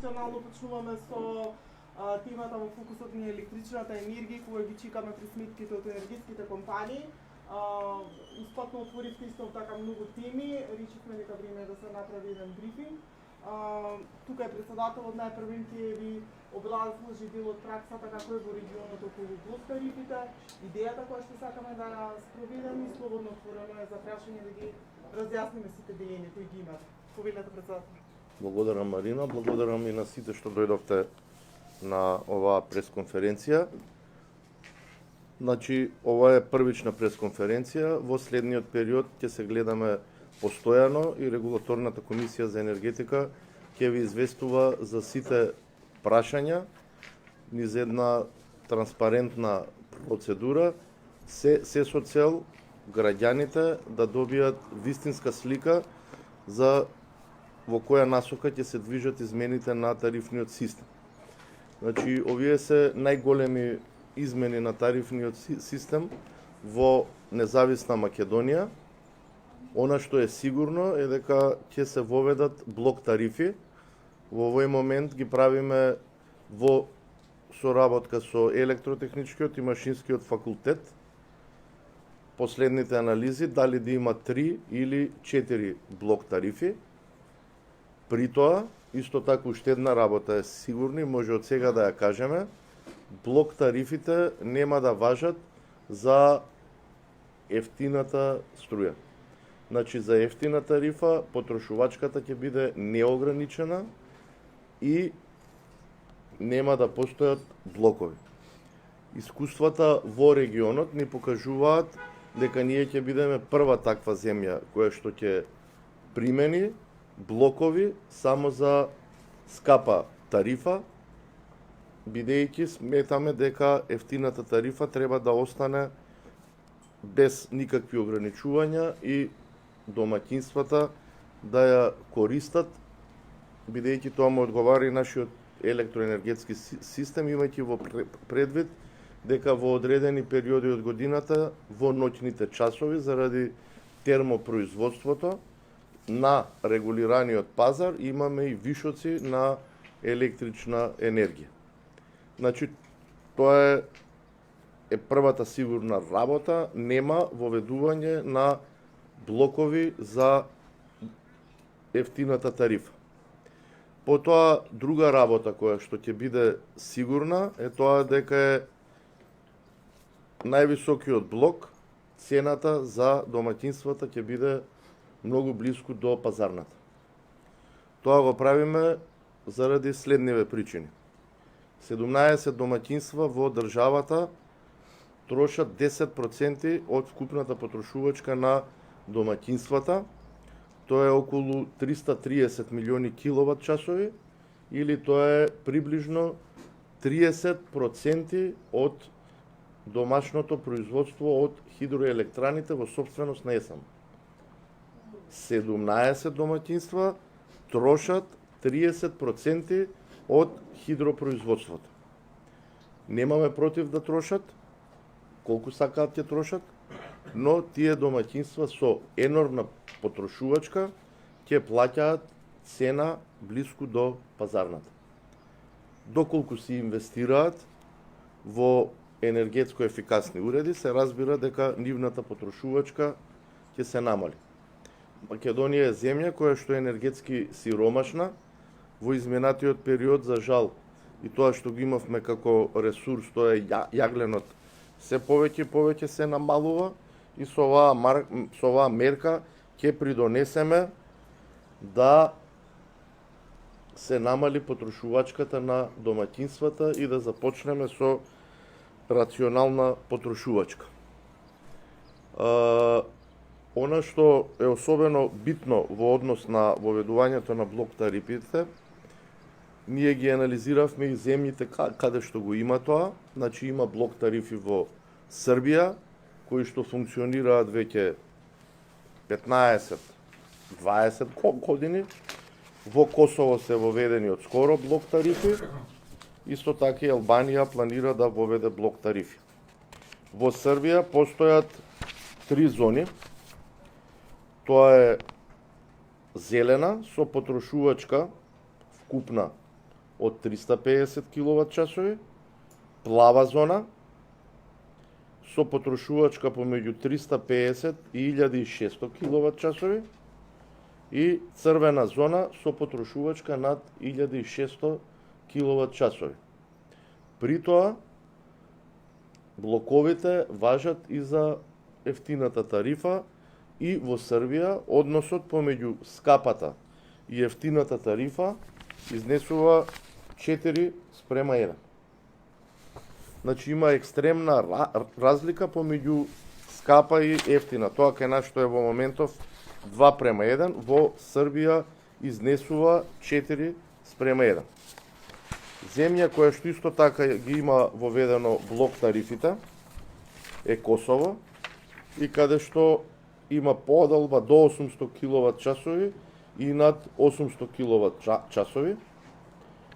традиционално почнуваме со темата во фокусот на електричната енергија, кога ги чекаме при сметките од енергетските компании. Испатно отворивте исто така многу теми, решивме дека време да се направи еден брифинг. Тука е председателот, најпрвен ќе ви образложи дел од праксата како е во регионот околу блок тарифите, идејата која што сакаме да ја спроведеме и слободно отворено е за прашање да ги разјасниме сите дејани кои ги имате. Повелете, председател. Благодарам, Марина, благодарам и на сите што дојдовте на оваа пресконференција. Значи, ова е првична пресконференција. Во следниот период ќе се гледаме постојано и регулаторната комисија за енергетика ќе ви известува за сите прашања низ една транспарентна процедура, се со цел граѓаните да добијат вистинска слика за во која насока ќе се движат измените на тарифниот систем. Значи, овие се најголеми измени на тарифниот систем во независна Македонија. Она што е сигурно е дека ќе се воведат блок тарифи. Во овој момент ги правиме во соработка со електротехничкиот и машинскиот факултет. Последните анализи дали да има 3 или 4 блок тарифи. При тоа, исто така уште една работа е сигурна и може од сега да ја кажеме, блок тарифите нема да важат за ефтината струја. Значи, за ефтина тарифа потрошувачката ќе биде неограничена и нема да постојат блокови. Искуствата во регионот ни покажуваат дека ние ќе бидеме прва таква земја која што ќе примени блокови само за скапа тарифа, бидејќи сметаме дека ефтината тарифа треба да остане без никакви ограничувања и домаќинствата да ја користат, бидејќи тоа му одговара и нашиот електроенергетски систем, имајќи во предвид дека во одредени периоди од годината, во ноќните часови, заради термопроизводството на регулираниот пазар, имаме и вишоци на електрична енергија. Значи, тоа е првата сигурна работа, нема воведување на блокови за ефтината тарифа. Потоа, друга работа која што ќе биде сигурна е тоа дека е највисокиот блок, цената за домаќинствата ќе биде многу близко до пазарната. Тоа го правиме заради следниве причини. 17 домаќинства во државата трошат 10% од вкупната потрошувачка на домаќинствата. Тоа е околу 330 милиони киловат часови, или тоа е приближно 30% од домашното производство од хидроелектраните во собственост на ЕСАМ. 17 домаќинства трошат 30% од хидропроизводството. Немаме против да трошат, колку сакаат ќе трошат, но тие домаќинства со енормна потрошувачка ќе плаќаат цена близко до пазарната. Доколку си инвестираат во енергетско ефикасни уреди, се разбира дека нивната потрошувачка ќе се намали. Македонија е земја која што е енергетски сиромашна. Во изминатиот период, за жал, и тоа што го имавме како ресурс, тоа е јагленот, се повеќе и повеќе се намалува, и со оваа мерка ќе придонесеме да се намали потрошувачката на домаќинствата и да започнеме со рационална потрошувачка. Она што е особено битно во однос на воведувањето на блок тарифите, ние ги анализиравме и земјите каде што го има тоа. Значи, има блок тарифи во Србија, кои што функционираат веќе 15-20 години. Во Косово се воведени од скоро блок тарифи. Исто така и Албанија планира да воведе блок тарифи. Во Србија постојат 3 зони. Тоа е зелена со потрошувачка вкупна од 350 киловат часови, плава зона со потрошувачка помеѓу 350 и 1600 киловат часови и црвена зона со потрошувачка над 1600 киловат часови. При тоа, блоковите важат и за ефтината тарифа и во Србија односот помеѓу скапата и ефтината тарифа изнесува 4:1. Значи има екстремна разлика помеѓу скапа и ефтина. Тоа кај нас што е во моментов 2:1, во Србија изнесува 4:1. Земја која што исто така ги има воведено блок тарифите е Косово, и каде што има подолба до 800 киловат часови и над 800 киловат часови.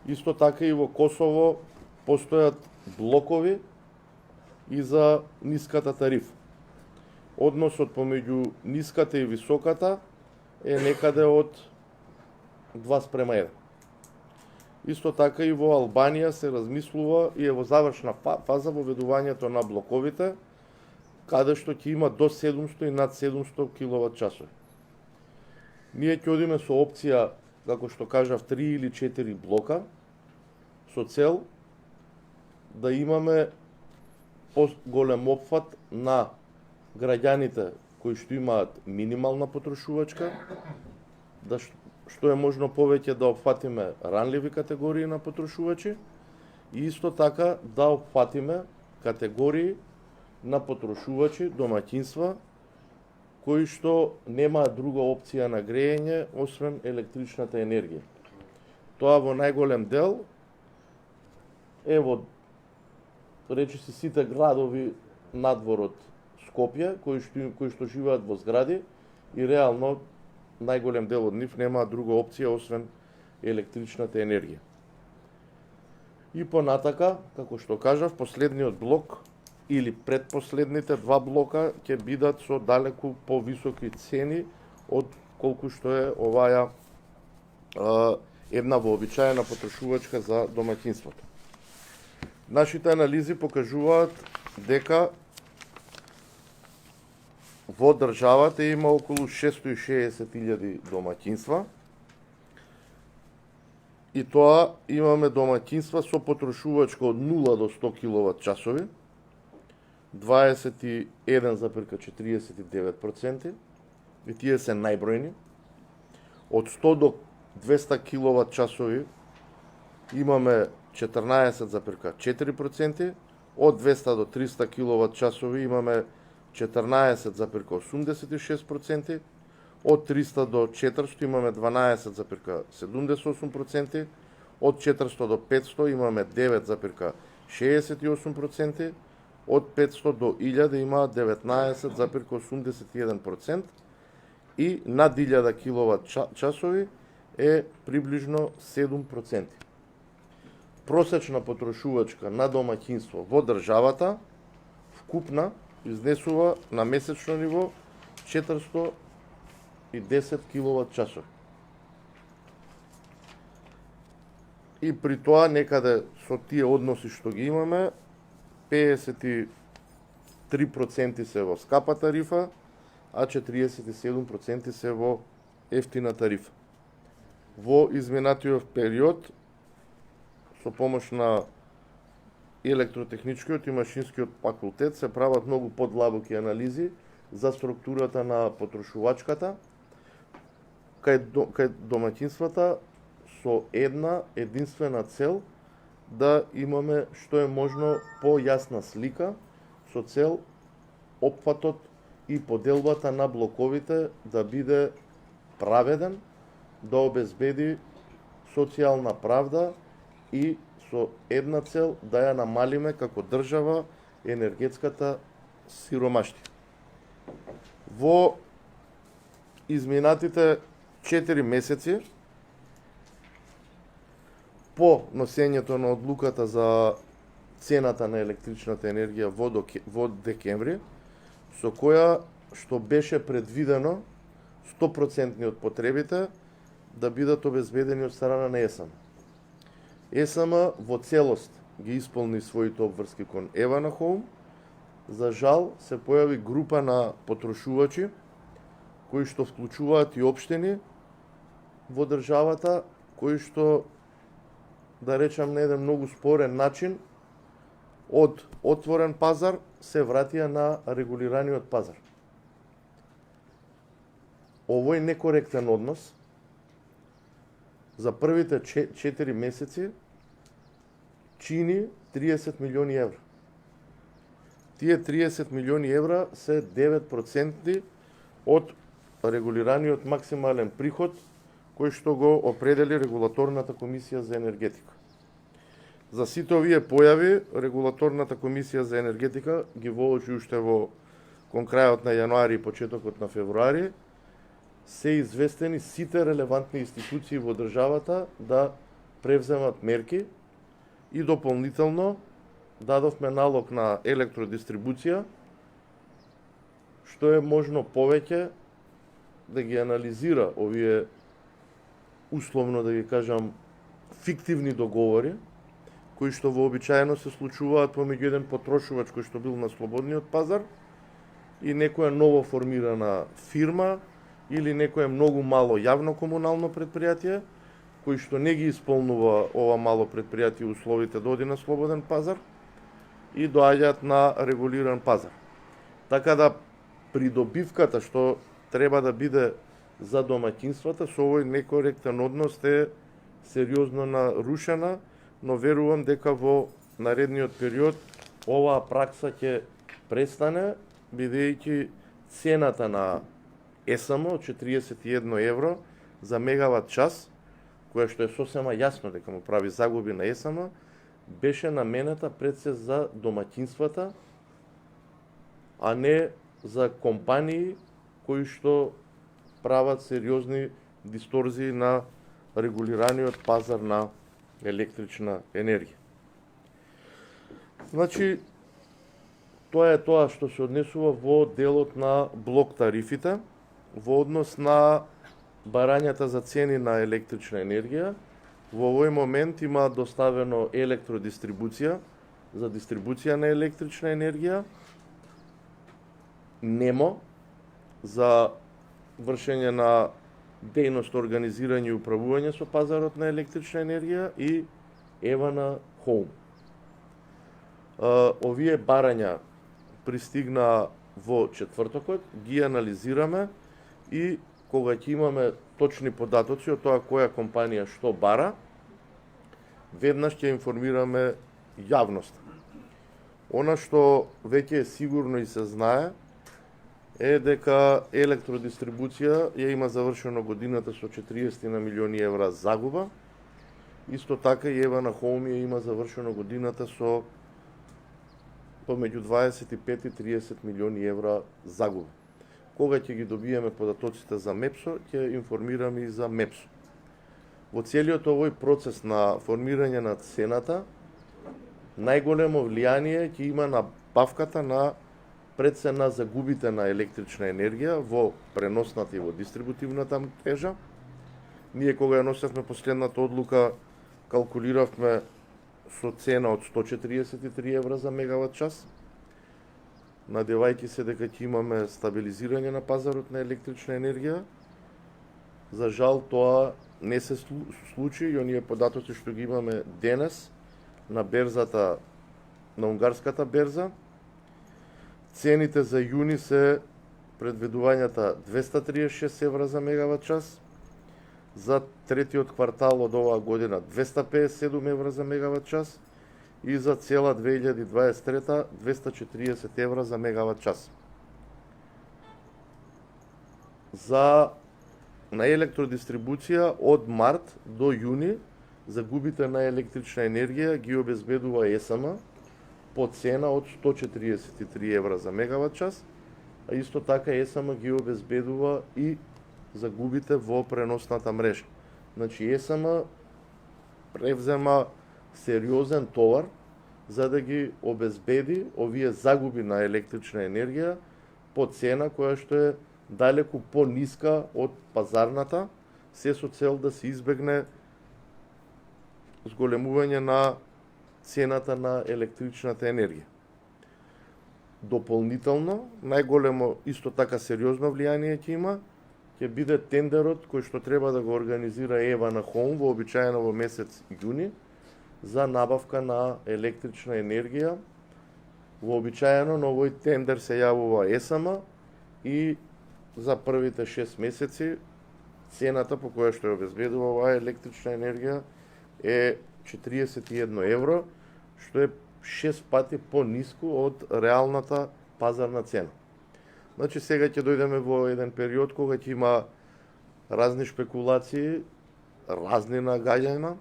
Исто така и во Косово постојат блокови и за ниската тарифа. Односот помеѓу ниската и високата е некаде од 2:1. Исто така и во Албанија се размислува и е во завршна фаза воведувањето на блоковите, каде што ќе има до 700 и над 700 киловат часови. Ние ќе одиме со опција, како што кажав, 3 или 4 блока, со цел да имаме поголем опфат на граѓаните кои што имаат минимална потрошувачка, да што е можно повеќе да опфатиме ранливи категории на потрошувачи и исто така да опфатиме категории на потрошувачи, домаќинства, кои што немаат друга опција на грејење освен електричната енергија. Тоа во најголем дел е во речиси сите градови надвор од Скопје, кои што живеат во згради и реално најголем дел од нив немаат друга опција освен електричната енергија. И понатака, како што кажав, последниот блок или предпоследните два блока ќе бидат со далеку повисоки цени од колку што е оваја една вообичаена потрошувачка за домаќинството. Нашите анализи покажуваат дека во државата има околу 660.000 домаќинства и тоа имаме домаќинства со потрошувачка од 0 до 100 киловат часови, 21,49%, и тие се најбројни. Од 100 до 200 киловат часови имаме 14,4%, од 200 до 300 киловат часови имаме 14,86%, од 300 до 400 имаме 12,78%, од 400 до 500 имаме 9,68%, од 500 до 1000 има 19,81% и над 1000 киловат часови е приближно 7%. Просечна потрошувачка на домаќинство во државата вкупна изнесува на месечно ниво 410 киловат часови. И при тоа некаде со тие односи што ги имаме, 53% се во скапа тарифа, а 47% се во ефтина тарифа. Во изминатиот период, со помош на електротехничкиот и машинскиот факултет, се прават многу подлабоки анализи за структурата на потрошувачката кај домаќинствата со една единствена цел да имаме што е можно појасна слика со цел опфатот и поделбата на блоковите да биде праведен, да обезбеди социјална правда и со една цел да ја намалиме како држава енергетската сиромаштија. Во изминатите 4 месеци по носењето на одлуката за цената на електричната енергија во декември, со која што беше предвидено 100% од потребите да бидат обезбедени од страна на ЕСАМ. ЕСМ во целост ги исполни своите обврски кон Евана Хоум. За жал се појави група на потрошувачи кои што вклучуваат и општини во државата, кои што, да речам, на еден многу спорен начин од отворен пазар се вратија на регулираниот пазар. Овој некоректен однос за првите 4 месеци чини 30 милиони евра. Тие 30 милиони евра се 9% од регулираниот максимален приход кој што го определи Регулаторната комисија за енергетика. За сите овие појави, Регулаторната комисија за енергетика ги воочи уште кон крајот на јануари и почетокот на февруари, се известени сите релевантни институции во државата да превземат мерки и дополнително дадовме налог на електродистрибуција, што е можно повеќе да ги анализира овие, условно да ги кажам, фиктивни договори, кои што вообичаено се случуваат помеѓу еден потрошувач кој што бил на слободниот пазар и некоја ново формирана фирма или некое многу мало јавно комунално предпријатие, кој што не ги исполнува ова мало предпријатие условите да оди на слободен пазар и доаѓаат на регулиран пазар. Така да придобивката што треба да биде за домаќинствата со овој некоректен однос е сериозно нарушена, но верувам дека во наредниот период оваа пракса ќе престане, бидејќи цената на ЕСМ од 41 евро за мегават час, која што е сосема јасно дека му прави загуби на ЕСМ, беше наменета пред се за домаќинствата, а не за компании кои што прават сериозни дисторзии на регулираниот пазар на електрична енергија. Значи, тоа е тоа што се однесува во делот на блок тарифите, во однос на барањата за цени на електрична енергија. Во овој момент има доставено електродистрибуција за дистрибуција на електрична енергија, НЕМО за вршење на дејност, организирање и управување со пазарот на електрична енергија и Евана Хоум. Овие барања пристигна во четвртокот, ги анализираме и кога ќе имаме точни податоци од тоа која компанија што бара, веднаш ќе информираме јавноста. Она што веќе е сигурно и се знае е дека електродистрибуција ја има завршено годината со 40 на милиони евра загуба. Исто така и Евана Хоум ја има завршено годината со помеѓу 25 и 30 милиони евра загуба. Кога ќе ги добиеме податоците за МЕПСО, ќе информираме и за МЕПСО. Во целиот овој процес на формирање на цената, најголемо влијание ќе има на бавката на прецена загубите на електрична енергија во преносната и во дистрибутивната мрежа. Ние кога ја носевме последната одлука, калкулиравме со цена од 143 евра за мегават час, надевајќи се дека ќе имаме стабилизирање на пазарот на електрична енергија. За жал тоа не се случи и оние податоци што ги имаме денес на берзата, на унгарската берза. Цените за јуни се предвидувањата 236 евра за мегават час, за третиот квартал од оваа година 257 евра за мегават час и за цела 2023 240 евра за мегават час. На електродистрибуција од март до јуни загубите на електрична енергија ги обезбедува ЕСМ по цена од 143 евра за мегават час, а исто така ЕСМ ги обезбедува и загубите во преносната мрежа. Значи ЕСМ превзема сериозен товар за да ги обезбеди овие загуби на електрична енергија по цена која што е далеку пониска од пазарната, се со цел да се избегне зголемување на цената на електричната енергија. Дополнително, најголемо исто така сериозно влијание ќе има, ќе биде тендерот кој што треба да го организира Ева на Хоум вообичаено во месец јуни за набавка на електрична енергија. Вообичаено на овој тендер се јавува ЕСМ и за првите 6 месеци цената по која што ја обезбедува оваа електрична енергија е 41 евро, што е 6 пати по-ниску од реалната пазарна цена. Значи сега ќе дојдеме во еден период кога ќе има разни шпекулации, разни нагаѓања.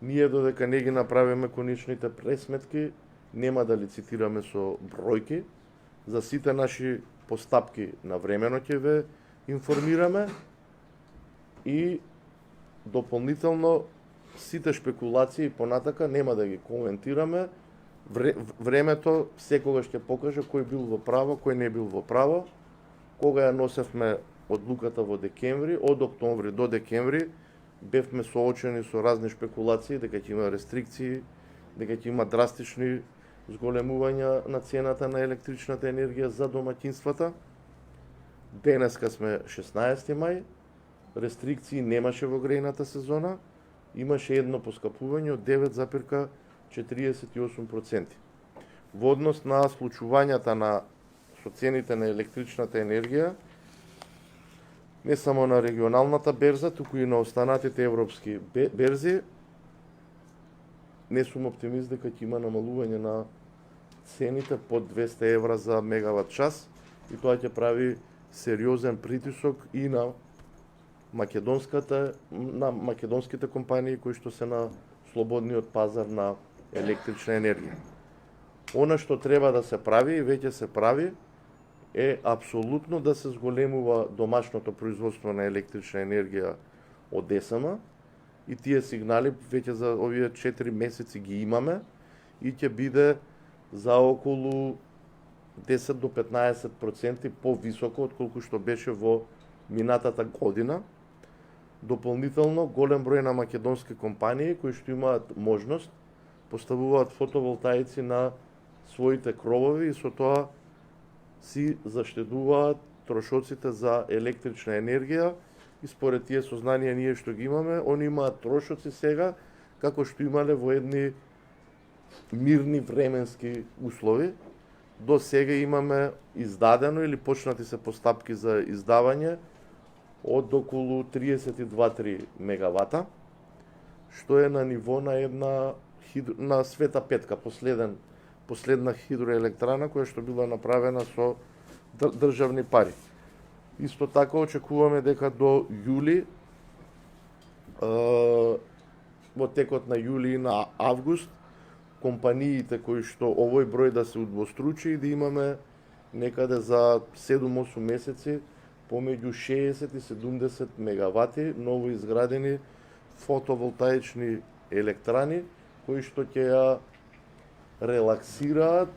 Ние додека не ги направиме конечните пресметки, нема да лицитираме со бројки. За сите наши постапки навремено ќе ве информираме и дополнително сите шпекулации понатака нема да ги коментираме. Времето секогаш ќе покаже кој бил во право, кој не бил во право. Кога ја носевме одлуката во декември, од октомври до декември, бевме соочени со разни шпекулации дека ќе има рестрикции, дека ќе има драстични зголемувања на цената на електричната енергија за домаќинствата. Денеска сме 16 мај, рестрикции немаше во грејната сезона, имаше едно поскапување од 9,48%. Во однос на случувањата со цените на електричната енергија, не само на регионалната берза, туку и на останатите европски берзи, не сум оптимист дека ќе има намалување на цените под 200 евра за мегават час и тоа ќе прави сериозен притисок и на македонските компании кои што се на слободниот пазар на електрична енергија. Она што треба да се прави и веќе се прави е апсолутно да се зголемува домашното производство на електрична енергија од ЕСМ и тие сигнали веќе за овие 4 месеци ги имаме и ќе биде за околу 10 до 15% повисоко од колку што беше во минатата година. Дополнително, голем број на македонски компании кои што имаат можност поставуваат фотоволтаици на своите кровови и со тоа си заштедуваат трошоците за електрична енергија и според тие сознанија ние што ги имаме, они имаат трошоци сега како што имале во едни мирни временски услови. До сега имаме издадено или почнати се постапки за издавање од околу 32-3 мегавата, што е на ниво на на Света Петка, последна хидроелектрана која што била направена со државни пари. Исто така очекуваме дека до јули, во текот на јули и на август, компаниите кои што овој број да се удвостручи и да имаме некаде за 7-8 месеци помеѓу 60 и 70 мегавати ново изградени фотоволтаични електрани кои што ќе ја релаксираат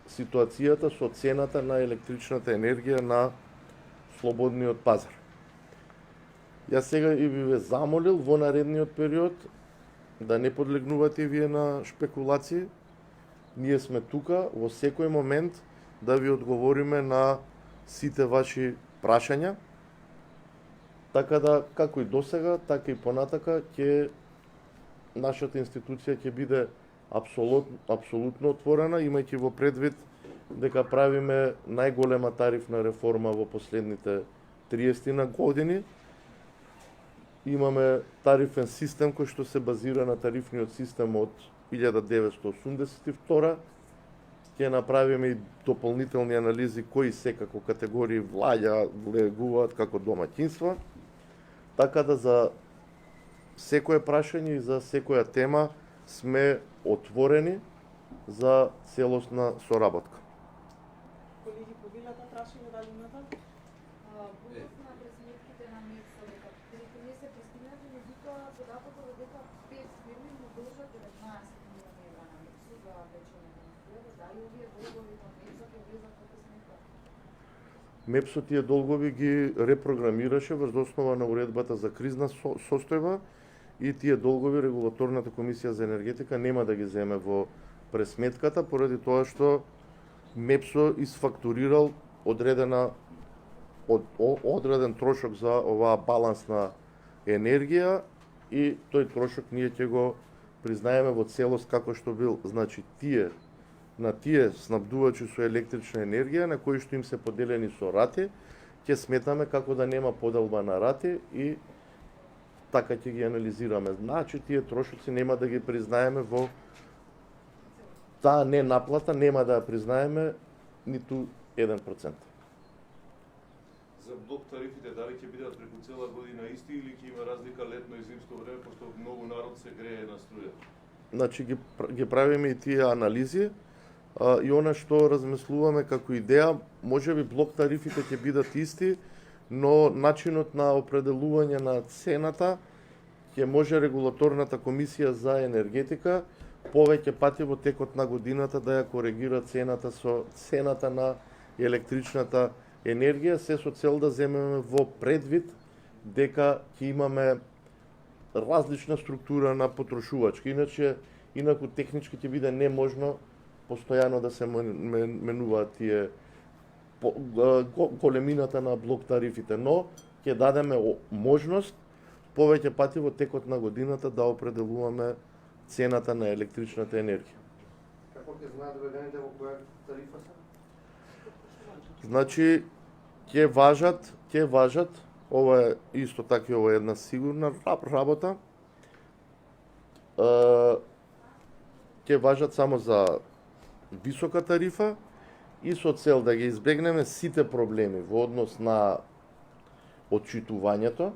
ситуацијата со цената на електричната енергија на слободниот пазар. Јас сега и би ве замолил во наредниот период да не подлегнувате вие на шпекулации. Ние сме тука во секој момент да ви одговориме на сите ваши прашања. Така да, како и досега, така и понатака, нашата институција ќе биде апсолутно отворена, имајќи во предвид дека правиме најголема тарифна реформа во последните 30 на години. Имаме тарифен систем кој што се базира на тарифниот систем од 1982. Ќе направиме и дополнителни анализи кои секако категории влегуваат како домаќинства. Така да за секое прашање и за секоја тема сме отворени за целосна соработка. Колеги, повелата прашање дали имате? Будов на пресметките на МЕПСО дека не се постигнати, меѓутоа податокот дека 5 фирми му должат 19 милиони евра на МЕПСО за печење на струјата, дали овие долгови на МЕПСО ќе влезат во пресметка? МЕПСО тие долгови ги репрограмираше врз основа на уредбата за кризна состојба и тие долгови регулаторната комисија за енергетика нема да ги земе во пресметката поради тоа што МЕПСО isфактурирал одреден трошок за оваа балансна енергија и тој трошок ние ќе го признаеме во целост како што бил. Значи на тие снабдувачи со електрична енергија на кои што им се поделени со рати, ќе сметаме како да нема поделба на рати и така ќе ги анализираме. Значи тие трошоци нема да ги признаеме во таа ненаплата, нема да ја признаеме ниту 1%. За блок тарифите дали ќе бидат преку цела година исти или ќе има разлика летно и зимско време, пошто многу народ се грее на струја? Значи ги правиме и тие анализи и она што размислуваме како идеја, можеби блок тарифите ќе бидат исти, но начинот на определување на цената ќе може регулаторната комисија за енергетика повеќе пати во текот на годината да ја коригира цената со цената на електричната енергија, се со цел да земеме во предвид дека ќе имаме различна структура на потрошувачки. Инаку технички ќе биде неможно постојано да се менуваат тие големината на блок тарифите, но ќе дадеме можност повеќе пати во текот на годината да определуваме цената на електричната енергија. Како ќе знаат доведените во која тарифа се? Значи ќе важат, ова е исто така ова е една сигурна работа. Ќе важат само за висока тарифа и со цел да ги избегнеме сите проблеми во однос на отчитувањето,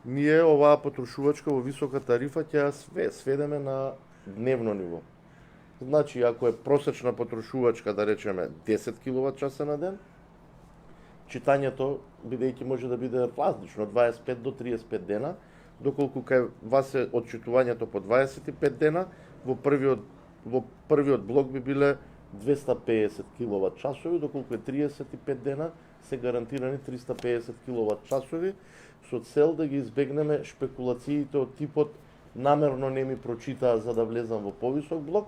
ние оваа потрошувачка во висока тарифа ќе ја сведеме на дневно ниво. Значи, ако е просечна потрошувачка, да речеме 10 киловат-часа на ден, читањето, бидејќи може да биде различно, 25 до 35 дена, доколку кај вас е отчитувањето по 25 дена, во првиот блок би биле 250 киловат-часови, доколку е 35 дена, се гарантирани 350 киловат-часови, со цел да ги избегнеме шпекулациите од типот намерно не ми прочитаа за да влезам во повисок блок,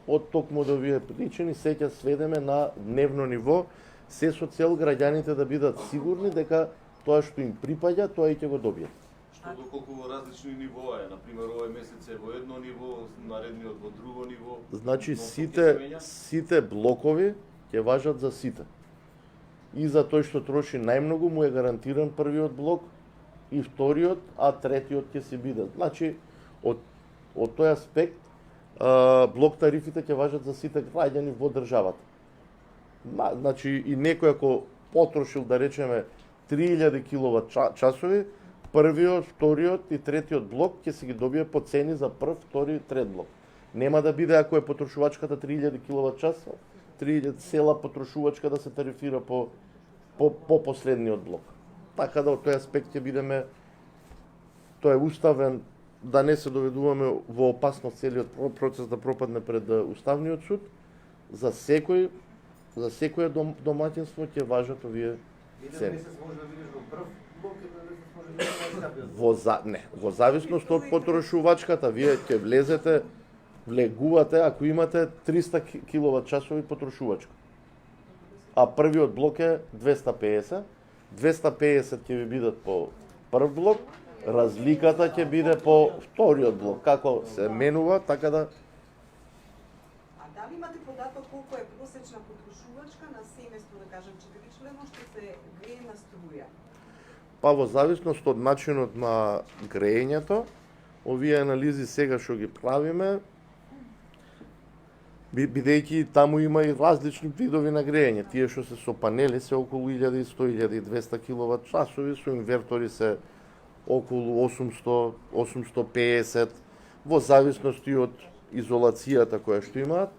од токму од овие причини се ќе сведеме на дневно ниво, се со цел граѓаните да бидат сигурни дека тоа што им припаѓа, тоа и ќе го добијат. Што доколку во различни нивоа е, например, овој месец е во едно ниво, наредниот во друго ниво. Значи но ќе сите блокови ќе важат за сите. И за тој што троши најмногу му е гарантиран првиот блок и вториот, а третиот ќе си биде. Значи од тој аспект блок тарифите ќе важат за сите граѓани во државата. Значи и некој ако потрошил да речеме 3000 киловат-часови, првиот, вториот и третиот блок ќе се ги добие по цени за прв, втори и трет блок. Нема да биде ако е потрошувачката 3000 киловат-часа, 3000 цела потрошувачка да се тарифира по последниот блок. Така да од тој аспект ќе бидеме, тоа е уставен, да не се доведуваме во опасност целиот процес да пропадне пред Уставниот суд. За секој домаќинство ќе важат овие цени. Месец може да видиш во прв блок и месец може да видиш во зависност од потрошувачката, вие ќе влегувате ако имате 300 киловат-часови потрошувачка. А првиот блок е 250. 250 ќе ви бидат по прв блок, разликата ќе биде по вториот блок. Како се менува, така да... А дали имате податок колку е просечна потрошувачка на семејство, да кажем, 4-члено што се грее на струја? Па во зависност од начинот на греењето, овие анализи сега што ги правиме, бидејќи таму има и различни видови на греење. Тие што се со панели се околу 1100-1200 киловат-часови, со инвертори се околу 800-850, во зависност и од изолацијата која што имаат.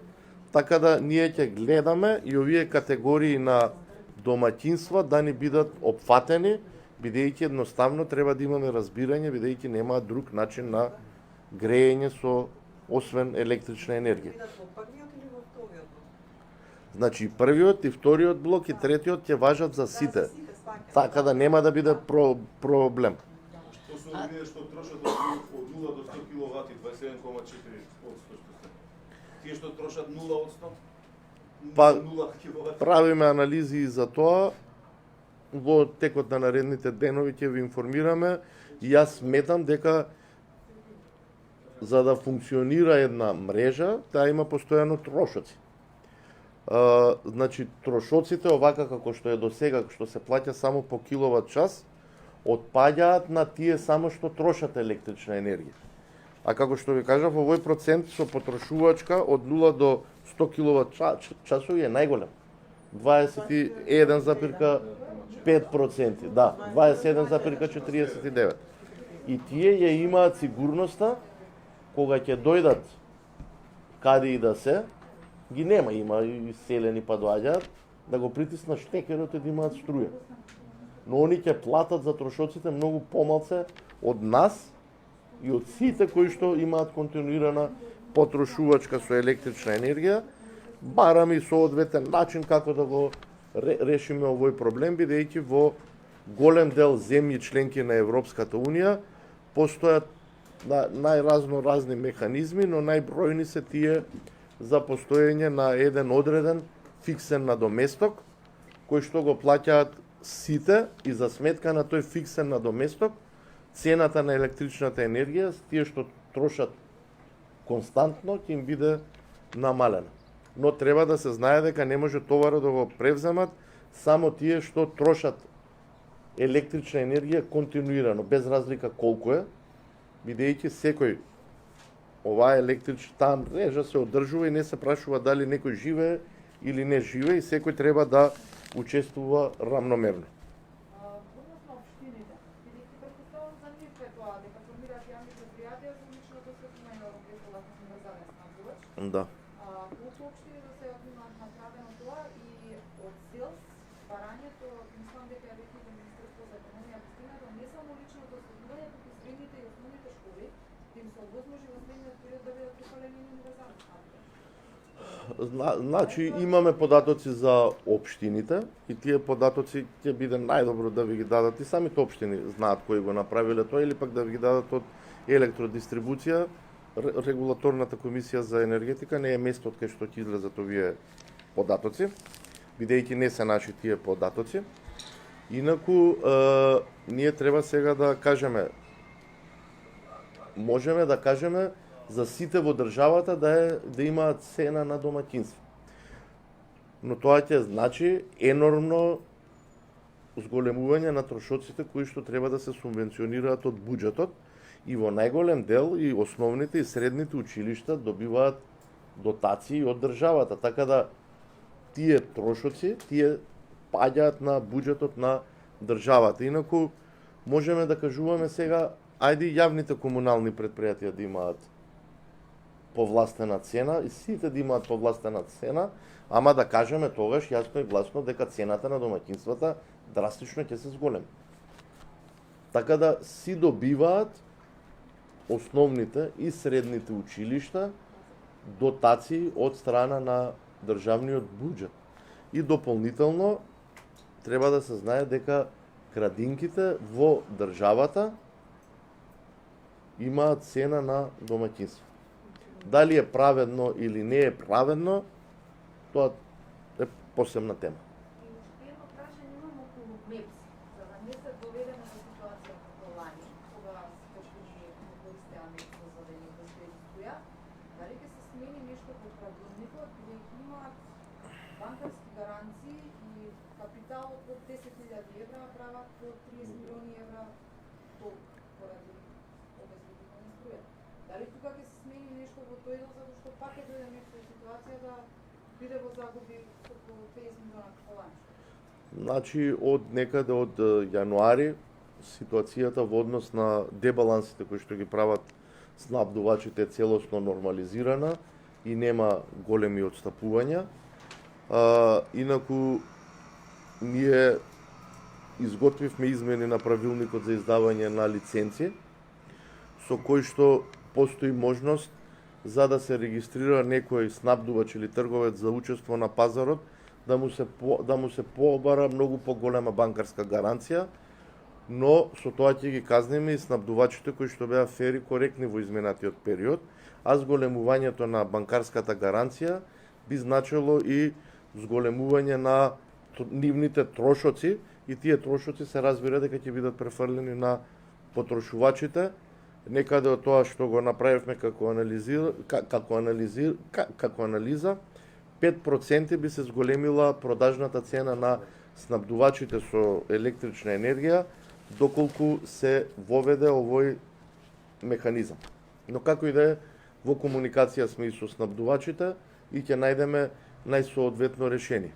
Така да ние ќе гледаме и овие категории на домаќинства да ни бидат опфатени, бидејќи едноставно треба да имаме разбирање, бидејќи нема друг начин на греење со освен електрична енергија. Значи првиот и вториот блок и третиот ќе важат за сите. Така да нема да биде проблем. Што се овие што трошат од 0 до 100 киловати, 27,4% што се. Тие што трошат 0%, Па, 0 киловати. правиме анализи и за тоа. Во текот на наредните денови ќе ви информираме. И јас сметам дека за да функционира една мрежа, таа има постојано трошоци. Значи, трошоците, овака како што е до сега, што се плаќа само по киловат час, отпаѓаат на тие само што трошат електрична енергија. А како што ви кажав, овој процент со потрошувачка од 0 до 100 киловат часови е најголем. 21,5%, да, 27,49%. И тие ја имаат сигурноста кога ќе дојдат каде и да се, ги нема, има и селени па доаѓаат, да го притиснат штекерот и да имаат струја. Но они ќе платат за трошоците многу помалце од нас и од сите кои што имаат континуирана потрошувачка со електрична енергија. Бараме и соодветен начин како да го решиме овој проблем, бидејќи во голем дел земји членки на Европската Унија постојат најразноразни механизми, но најбројни се тие за постоење на еден одреден фиксен надоместок, кој што го плаќаат сите и за сметка на тој фиксен надоместок, цената на електричната енергија, тие што трошат константно, ќе им биде намалена. Но треба да се знае дека не може товарот да го превземат само тие што трошат електрична енергија континуирано, без разлика колку е, бидејќи секој оваа таа мрежа се одржува и не се прашува дали некој живее или не живее и секој треба да учествува рамномерно. Односно општините, бидејќи претпоставувам за нив е тоа дека формираат јавни предпријатија за личното осветување на универзален снабдувач. Да. Колку општини за сега имаат направено тоа и од СЕЛС барањето, мислам дека е веќе Министерство за економија постигнато не само личното осветување, туку и средните и основните школи, да им се овозможи во следниот период да бидат прифалени универзален снабдувач. Значи имаме податоци за општините и тие податоци ќе биде најдобро да ви ги дадат и самите општини знаат кои го направиле тоа или пак да ви ги дадат од електродистрибуција. Регулаторната комисија за енергетика не е место од кај што ќе излезат овие податоци, бидејќи не се наши тие податоци. Инаку ние треба сега да кажеме, можеме да кажеме за сите во државата да имаат цена на домаќинство. Но тоа ќе значи енормно зголемување на трошоците кои што треба да се субвенционираат од буџетот и во најголем дел и основните и средните училишта добиваат дотации од државата, така да тие трошоци тие паѓаат на буџетот на државата. Инаку можеме да кажуваме сега ајде јавните комунални претпријатија да имаат повластена цена и сите да имаат повластена цена, ама да кажеме тогаш јасно и гласно дека цената на домаќинствата драстично ќе се зголеми. Така да си добиваат основните и средните училишта дотации од страна на државниот буџет. И дополнително треба да се знае дека крадинките во државата имаат цена на домаќинство. Дали е праведно или не е праведно, тоа е посебна тема. И уште едно прашање имам околу МЕПС, за да не се доведеме до ситуација како лани, кога општини не користеа МЕПС за да не обезбедитуја, дали ќе се смени нешто во правилникот, бидејќи имаат банкарски гаранции и капиталот од 10.000 евра прават по 30 милиони евра толк поради обезбедување струја. Дали тука ќе се смени нешто во тој дел, затоа што пак ќе дојде МЕПС во ситуација да биде во загуби со околу 50 милиона како лани? Значи, од некаде од јануари, ситуацијата во однос на дебалансите кои што ги прават снабдувачите е целосно нормализирана и нема големи отстапувања. Инаку, ние изготвивме измени на правилникот за издавање на лиценци, со кој што постои можност за да се регистрира некој снабдувач или трговец за учество на пазарот, да му се пообара многу поголема банкарска гаранција, но со тоа ќе ги казниме и снабдувачите кои што беа фери коректни во изминатиот период, а зголемувањето на банкарската гаранција би значило и зголемување на нивните трошоци и тие трошоци се разбира дека ќе бидат префрлени на потрошувачите. Некаде од тоа што го направивме како анализа, 5% би се зголемила продажната цена на снабдувачите со електрична енергија доколку се воведе овој механизам. Но како и да е, во комуникација сме и со снабдувачите и ќе најдеме најсоодветно решение.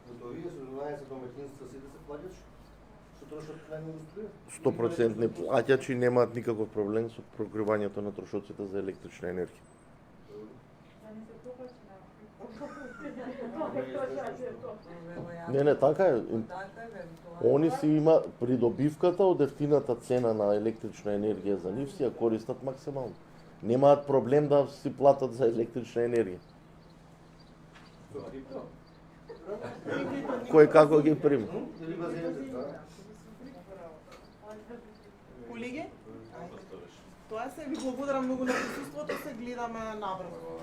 Зато вие со 12 домаќинства си да се плаќаш? Што трошат најмногу струја? 100% плаќачи немаат никаков проблем со покривањето на трошоците за електрична енергија. Не, така е. Они си има придобивката од ефтината цена на електрична енергија за нив си ја користат максимално. Немаат проблем да си платат за електрична енергија. Кој како ги прими? Колеги, тоа се, ви благодарам многу на присуството, се гледаме набрзо.